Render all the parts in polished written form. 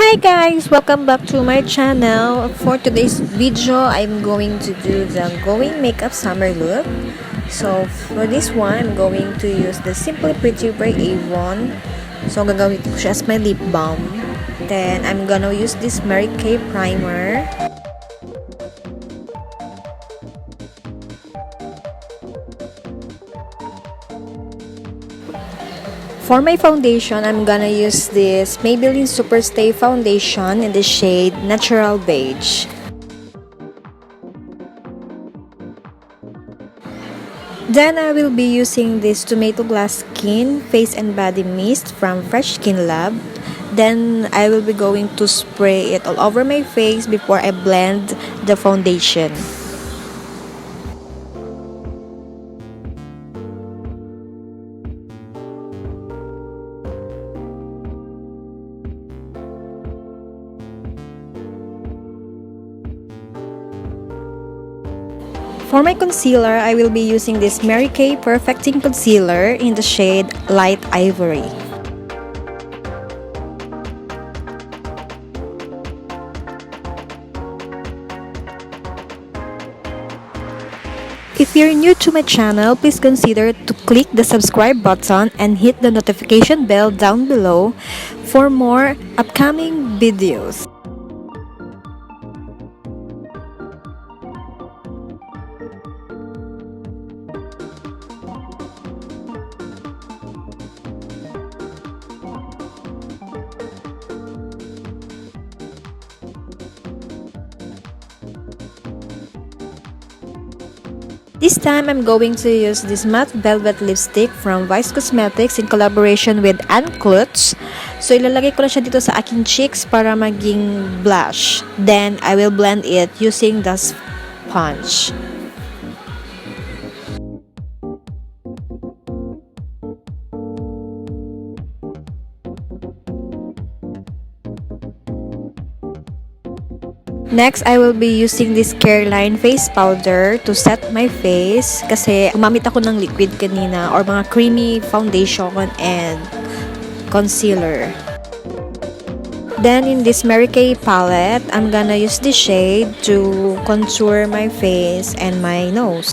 Hi guys! Welcome back to my channel. For today's video, I'm going to do the Glowing Makeup Summer look. So, for this one, I'm going to use the Simply Pretty by Avon. So, gagawin ko siya as my lip balm. Then, I'm gonna use this Mary Kay primer. For my foundation, I'm gonna use this Maybelline Superstay Foundation in the shade Natural Beige. Then I will be using this Tomato Glass Skin Face and Body Mist from Fresh Skin Lab. Then I will be going to spray it all over my face before I blend the foundation. For my concealer, I will be using this Mary Kay Perfecting Concealer in the shade Light Ivory. If you're new to my channel, please consider to click the subscribe button and hit the notification bell down below for more upcoming videos. This time, I'm going to use this matte velvet lipstick from Vice Cosmetics in collaboration with Anne Klutz. So, ilalagay ko na siya dito sa aking cheeks para maging blush. Then, I will blend it using the sponge. Next, I will be using this Careline face powder to set my face kasi gumamit ako ng liquid kanina or mga creamy foundation and concealer. Then, in this Mary Kay palette, I'm gonna use this shade to contour my face and my nose.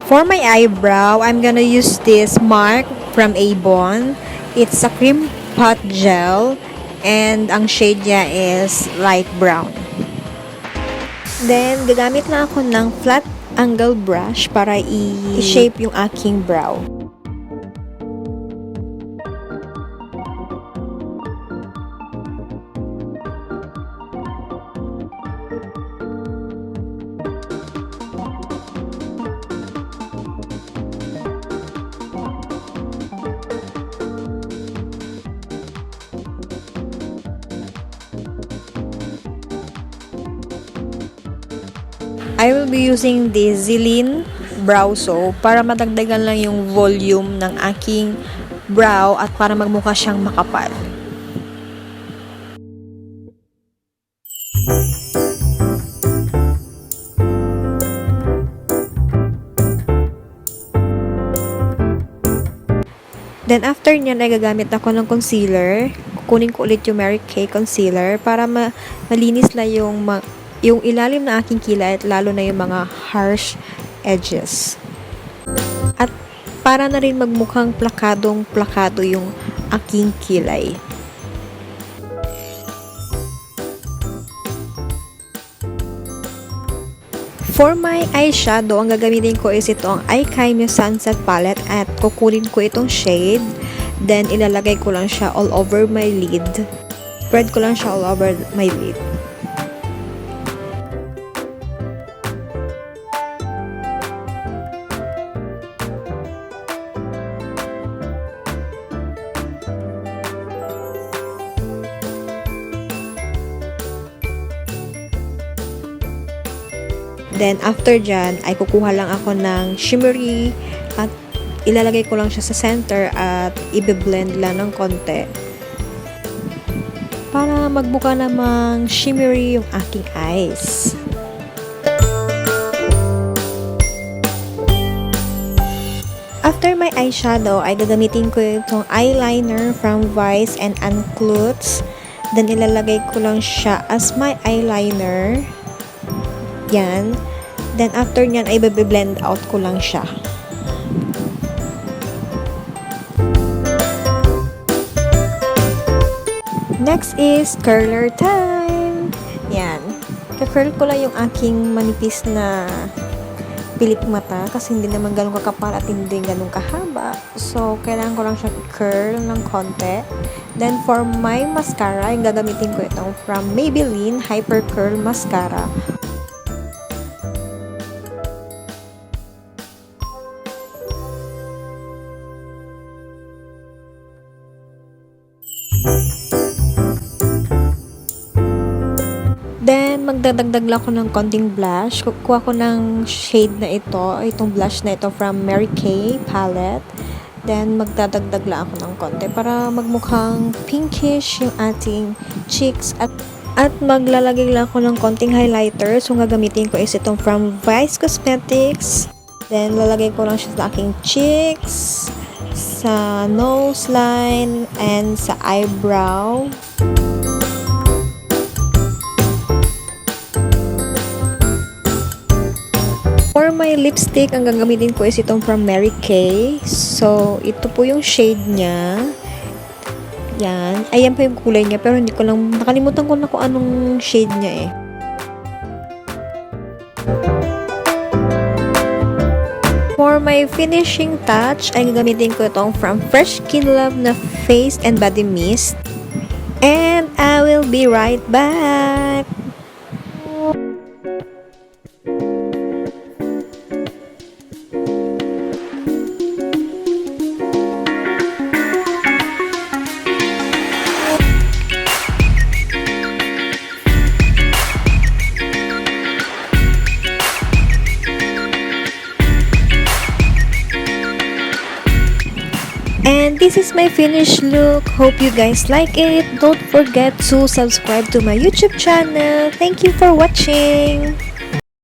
For my eyebrow, I'm gonna use this mark from Avon. It's a cream pot gel and ang shade niya is light brown. Then, gagamit na ako ng flat angle brush para i-shape yung aking brow. I will be using the Zilin Brow Soap para madagdagan lang yung volume ng aking brow at para magmukha siyang makapal. Then after niyan ay gagamit ako ng concealer. Kukunin ko ulit yung Mary Kay concealer para malinis na yung ilalim na aking kilay at lalo na yung mga harsh edges. At para na rin magmukhang plakadong-plakado yung aking kilay. For my eyeshadow, ang gagamitin ko is itong Eyecameo Sunset Palette at kukunin ko itong shade. Then, ilalagay ko lang siya all over my lid. Spread ko lang siya all over my lid. Then, after dyan, ay kukuha lang ako ng shimmery at ilalagay ko lang siya sa center at i-blend lang ng konti para magbuka namang shimmery yung aking eyes. After my eyeshadow, ay gagamitin ko itong eyeliner from Vice and Unclutz. Then, ilalagay ko lang siya as my eyeliner. Yan. Then, after nyan, ay blend out ko lang siya. Next is curler time. Yan. Ka-curl ko lang yung aking manipis na pilik mata kasi hindi naman ganun kakapal at hindi ganun kahaba. So, kailangan ko lang siya curl ng konti. Then, for my mascara, yung gagamitin ko itong from Maybelline Hyper Curl Mascara. Then, magdadagdag lang ako ng konting blush. Kukuha ko ng shade na ito. Itong blush na ito from Mary Kay palette. Then, magdadagdag lang ako ng konti para magmukhang pinkish yung ating cheeks. At maglalagay lang ako ng konting highlighter. So, gagamitin ko is itong from Vice Cosmetics. Then, lalagay ko lang siya sa aking cheeks, sa nose line, and sa eyebrow. For my lipstick, ang gagamitin ko is itong from Mary Kay. So, ito po yung shade niya. Yan. Ayan po yung kulay niya. Pero hindi ko lang, nakalimutan ko na kung anong shade niya eh. For my finishing touch, ay gagamitin ko itong from Fresh Skin Love na Face and Body Mist. And I will be right back. And this is my finished look. Hope you guys like it. Don't forget to subscribe to my YouTube channel. Thank you for watching.